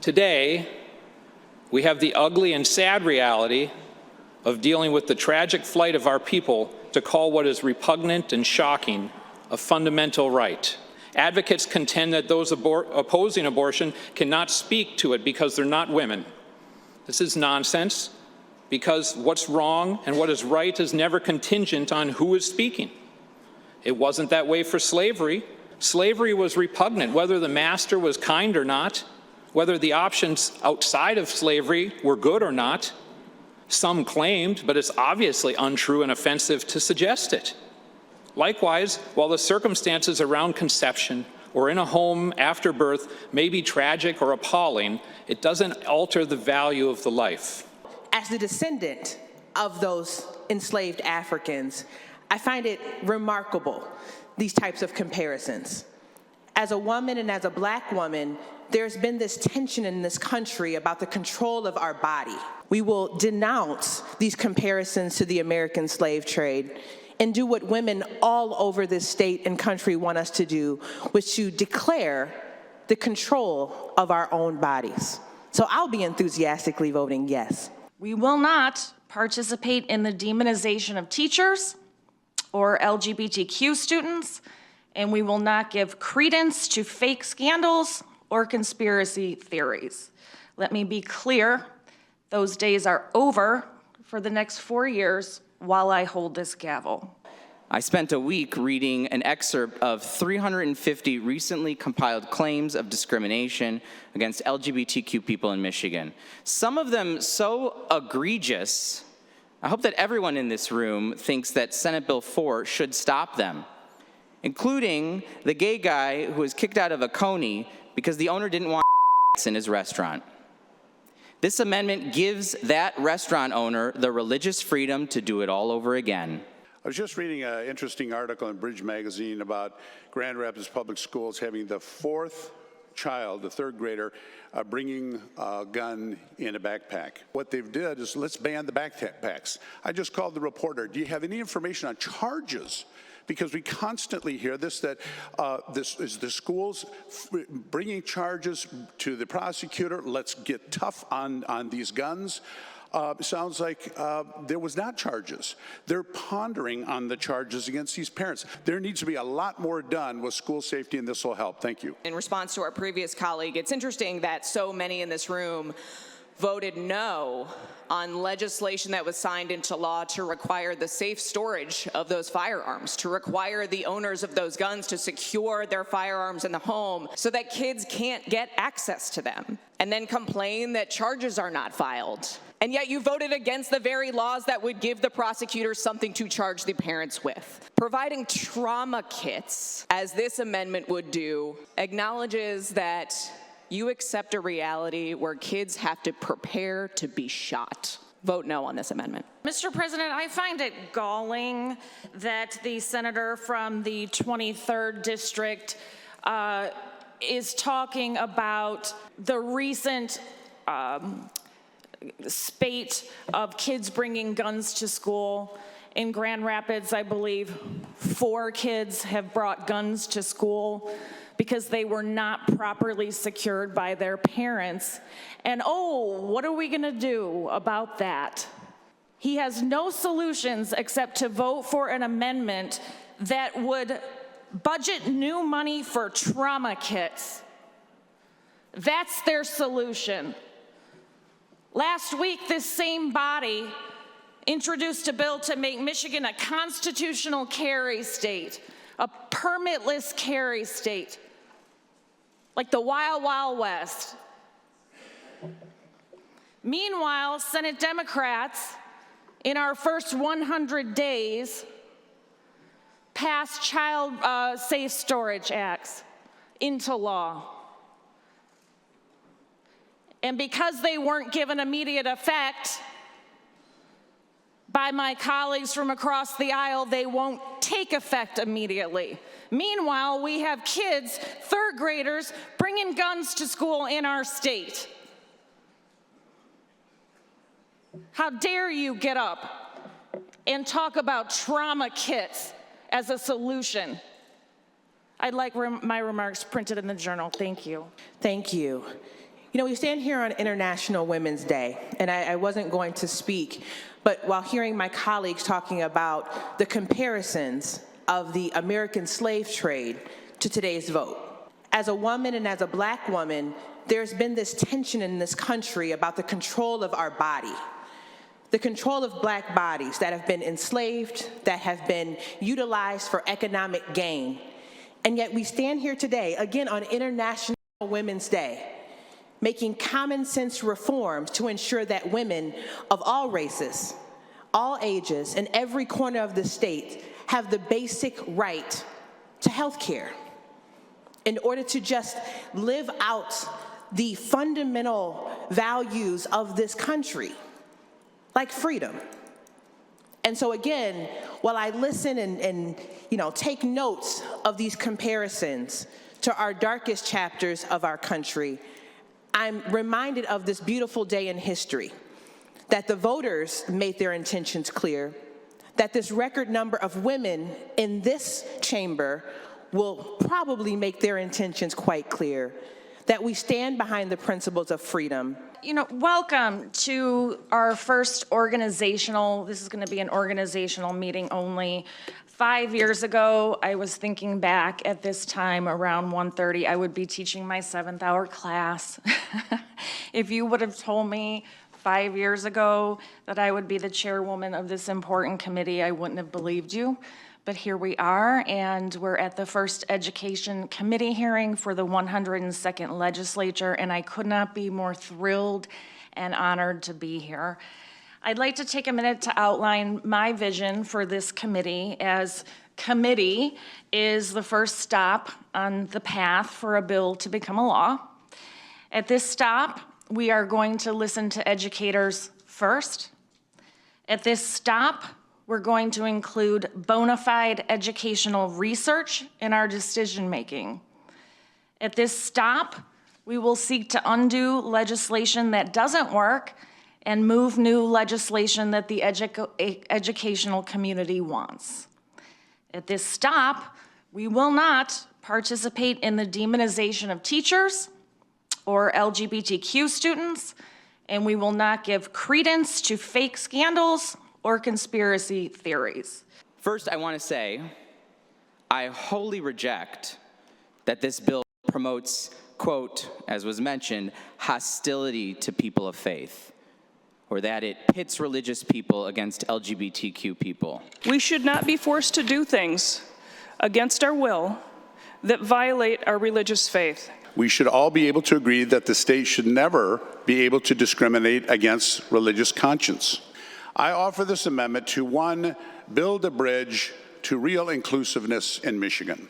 Today, we have the ugly and sad reality of dealing with the tragic flight of our people to call what is repugnant and shocking a fundamental right. Advocates contend that those opposing abortion cannot speak to it because they're not women. This is nonsense, because what's wrong and what is right is never contingent on who is speaking. It wasn't that way for slavery. Slavery was repugnant, whether the master was kind or not, whether the options outside of slavery were good or not. Some claimed, but it's obviously untrue and offensive to suggest it. Likewise, while the circumstances around conception or in a home after birth may be tragic or appalling, it doesn't alter the value of the life. As the descendant of those enslaved Africans, I find it remarkable, these types of comparisons. As a woman and as a Black woman, there's been this tension in this country about the control of our body. We will denounce these comparisons to the American slave trade and do what women all over this state and country want us to do, which to declare the control of our own bodies. So I'll be enthusiastically voting yes. We will not participate in the demonization of teachers or LGBTQ students, and we will not give credence to fake scandals or conspiracy theories. Let me be clear, those days are over for the next 4 years while I hold this gavel. I spent a week reading an excerpt of 350 recently compiled claims of discrimination against LGBTQ people in Michigan. Some of them so egregious, I hope that everyone in this room thinks that Senate Bill 4 should stop them, including the gay guy who was kicked out of a Coney because the owner didn't want in his restaurant. This amendment gives that restaurant owner the religious freedom to do it all over again. I was just reading an interesting article in Bridge Magazine about Grand Rapids Public Schools having the fourth child, the third grader, bringing a gun in a backpack. What they've did is, let's ban the backpacks. I just called the reporter. Do you have any information on charges? Because we constantly hear this, that this is the schools bringing charges to the prosecutor. Let's get tough on these guns. Sounds like there was not charges. They're pondering on the charges against these parents. There needs to be a lot more done with school safety, and this will help. Thank you. In response to our previous colleague, it's interesting that so many in this room voted no on legislation that was signed into law to require the safe storage of those firearms, to require the owners of those guns to secure their firearms in the home so that kids can't get access to them, and then complain that charges are not filed. And yet you voted against the very laws that would give the prosecutors something to charge the parents with. Providing trauma kits, as this amendment would do, acknowledges that you accept a reality where kids have to prepare to be shot. Vote no on this amendment. Mr. President, I find it galling that the senator from the 23rd District is talking about the recent spate of kids bringing guns to school. In Grand Rapids, I believe 4 kids have brought guns to school because they were not properly secured by their parents. And oh, what are we gonna do about that? He has no solutions except to vote for an amendment that would budget new money for trauma kits. That's their solution. Last week, this same body introduced a bill to make Michigan a constitutional carry state, a permitless carry state, like the Wild Wild West. Meanwhile, Senate Democrats, in our first 100 days, passed child safe storage acts into law. And because they weren't given immediate effect by my colleagues from across the aisle, they won't take effect immediately. Meanwhile, we have kids, third graders, bringing guns to school in our state. How dare you get up and talk about trauma kits as a solution? I'd like my remarks printed in the journal. Thank you. Thank you. You know, we stand here on International Women's Day, and I wasn't going to speak, but while hearing my colleagues talking about the comparisons of the American slave trade to today's vote. As a woman and as a Black woman, there's been this tension in this country about the control of our body, the control of Black bodies that have been enslaved, that have been utilized for economic gain. And yet we stand here today, again on International Women's Day, making common sense reforms to ensure that women of all races, all ages, in every corner of the state have the basic right to health care in order to just live out the fundamental values of this country, like freedom. And so again, while I listen and take notes of these comparisons to our darkest chapters of our country, I'm reminded of this beautiful day in history, that the voters made their intentions clear, that this record number of women in this chamber will probably make their intentions quite clear, that we stand behind the principles of freedom. You know, welcome to our first organizational, this is going to be an organizational meeting only. 5 years ago, I was thinking back at this time around 1:30, I would be teaching my 7th hour class. If you would have told me 5 years ago that I would be the chairwoman of this important committee, I wouldn't have believed you. But here we are, and we're at the first education committee hearing for the 102nd legislature, and I could not be more thrilled and honored to be here. I'd like to take a minute to outline my vision for this committee, as committee is the first stop on the path for a bill to become a law. At this stop, we are going to listen to educators first. At this stop, we're going to include bona fide educational research in our decision-making. At this stop, we will seek to undo legislation that doesn't work and move new legislation that the educational community wants. At this stop, we will not participate in the demonization of teachers or LGBTQ students, and we will not give credence to fake scandals or conspiracy theories. First, I want to say, I wholly reject that this bill promotes, quote, as was mentioned, hostility to people of faith, or that it pits religious people against LGBTQ people. We should not be forced to do things against our will that violate our religious faith. We should all be able to agree that the state should never be able to discriminate against religious conscience. I offer this amendment to, 1, build a bridge to real inclusiveness in Michigan.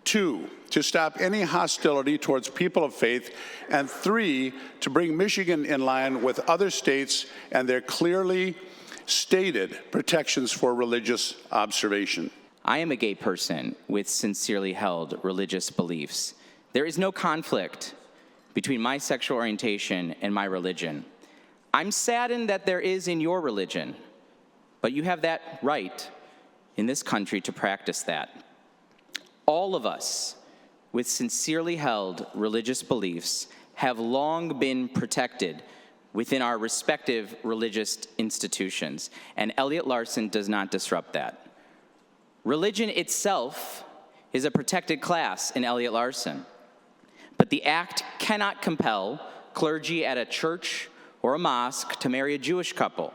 2, to stop any hostility towards people of faith. And 3, to bring Michigan in line with other states and their clearly stated protections for religious observation. I am a gay person with sincerely held religious beliefs. There is no conflict between my sexual orientation and my religion. I'm saddened that there is in your religion, but you have that right in this country to practice that. All of us with sincerely held religious beliefs have long been protected within our respective religious institutions, and Elliott Larson does not disrupt that. Religion itself is a protected class in Elliott Larson, but the act cannot compel clergy at a church or a mosque to marry a Jewish couple.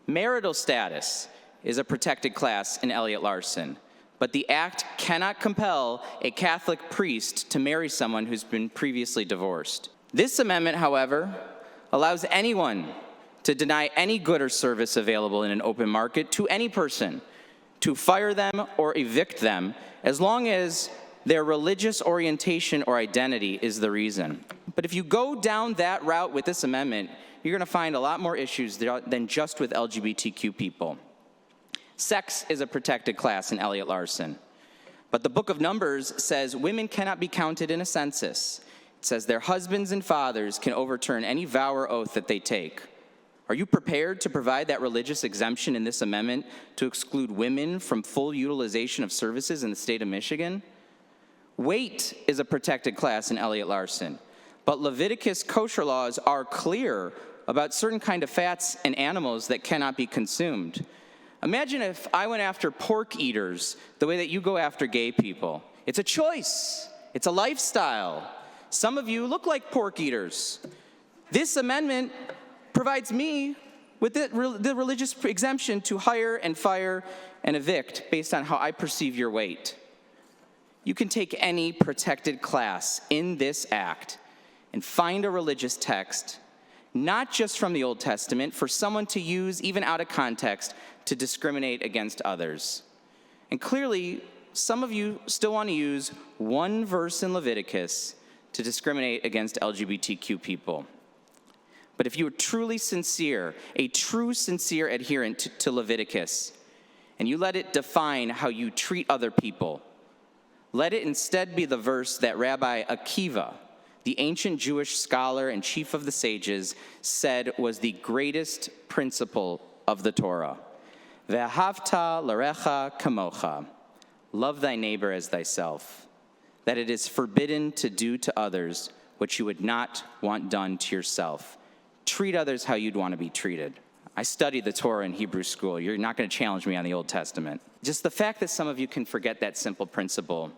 Marital status is a protected class in Elliott Larson, but the act cannot compel a Catholic priest to marry someone who's been previously divorced. This amendment, however, allows anyone to deny any good or service available in an open market to any person, to fire them or evict them, as long as their religious orientation or identity is the reason. But if you go down that route with this amendment, you're going to find a lot more issues than just with LGBTQ people. Sex is a protected class in Elliott Larson. But the book of Numbers says women cannot be counted in a census. It says their husbands and fathers can overturn any vow or oath that they take. Are you prepared to provide that religious exemption in this amendment to exclude women from full utilization of services in the state of Michigan? Weight is a protected class in Elliott Larson. But Leviticus kosher laws are clear about certain kind of fats and animals that cannot be consumed. Imagine if I went after pork eaters the way that you go after gay people. It's a choice. It's a lifestyle. Some of you look like pork eaters. This amendment provides me with the religious exemption to hire and fire and evict based on how I perceive your weight. You can take any protected class in this act and find a religious text, not just from the Old Testament, for someone to use even out of context to discriminate against others. And clearly, some of you still want to use one verse in Leviticus to discriminate against LGBTQ people. But if you are truly sincere, a true sincere adherent to Leviticus, and you let it define how you treat other people, let it instead be the verse that Rabbi Akiva, the ancient Jewish scholar and chief of the sages, said was the greatest principle of the Torah. Ve'ahavta l'recha kamocha. Love thy neighbor as thyself. That it is forbidden to do to others what you would not want done to yourself. Treat others how you'd want to be treated. I studied the Torah in Hebrew school. You're not going to challenge me on the Old Testament. Just the fact that some of you can forget that simple principle,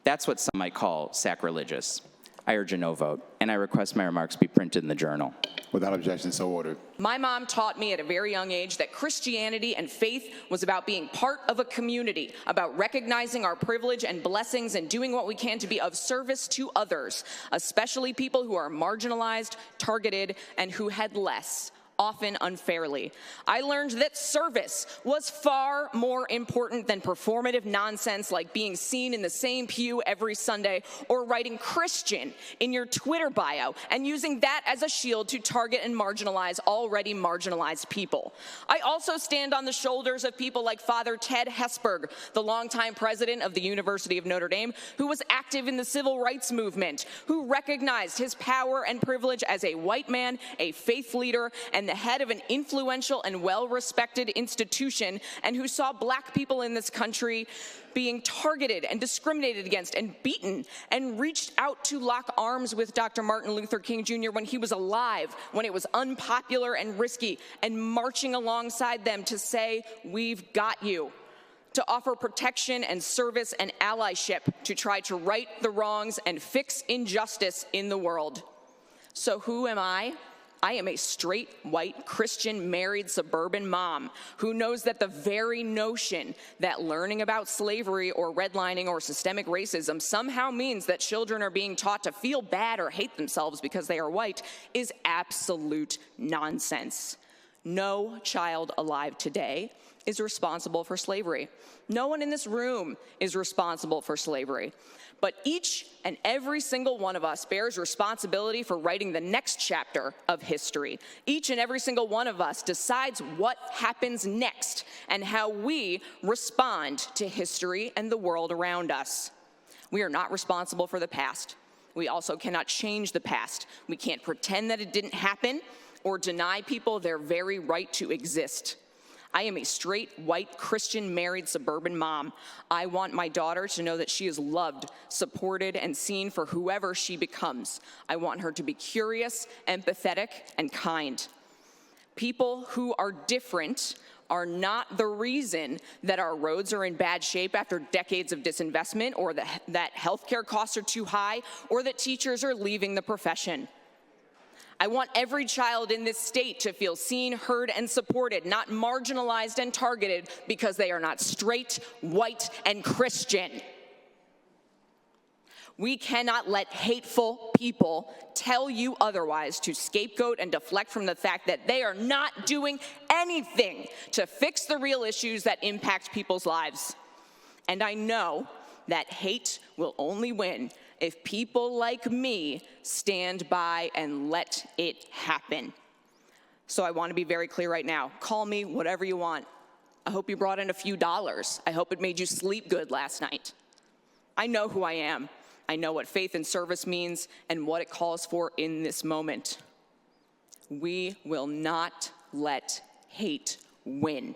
that's what some might call sacrilegious. I urge a no vote, and I request my remarks be printed in the journal. Without objection, so ordered. My mom taught me at a very young age that Christianity and faith was about being part of a community, about recognizing our privilege and blessings and doing what we can to be of service to others, especially people who are marginalized, targeted, and who had less, often unfairly. I learned that service was far more important than performative nonsense like being seen in the same pew every Sunday or writing Christian in your Twitter bio and using that as a shield to target and marginalize already marginalized people. I also stand on the shoulders of people like Father Ted Hesburgh, the longtime president of the University of Notre Dame, who was active in the civil rights movement, who recognized his power and privilege as a white man, a faith leader, and the head of an influential and well-respected institution, and who saw black people in this country being targeted and discriminated against and beaten, and reached out to lock arms with Dr. Martin Luther King Jr. when he was alive, when it was unpopular and risky, and marching alongside them to say, "We've got you," to offer protection and service and allyship to try to right the wrongs and fix injustice in the world. So who am I? I am a straight, white, Christian, married, suburban mom who knows that the very notion that learning about slavery or redlining or systemic racism somehow means that children are being taught to feel bad or hate themselves because they are white is absolute nonsense. No child alive today is responsible for slavery. No one in this room is responsible for slavery. But each and every single one of us bears responsibility for writing the next chapter of history. Each and every single one of us decides what happens next and how we respond to history and the world around us. We are not responsible for the past. We also cannot change the past. We can't pretend that it didn't happen or deny people their very right to exist. I am a straight, white, Christian, married, suburban mom. I want my daughter to know that she is loved, supported, and seen for whoever she becomes. I want her to be curious, empathetic, and kind. People who are different are not the reason that our roads are in bad shape after decades of disinvestment, or that healthcare costs are too high, or that teachers are leaving the profession. I want every child in this state to feel seen, heard, and supported, not marginalized and targeted because they are not straight, white, and Christian. We cannot let hateful people tell you otherwise to scapegoat and deflect from the fact that they are not doing anything to fix the real issues that impact people's lives. And I know that hate will only win if people like me stand by and let it happen. So I want to be very clear right now. Call me whatever you want. I hope you brought in a few dollars. I hope it made you sleep good last night. I know who I am. I know what faith and service means and what it calls for in this moment. We will not let hate win.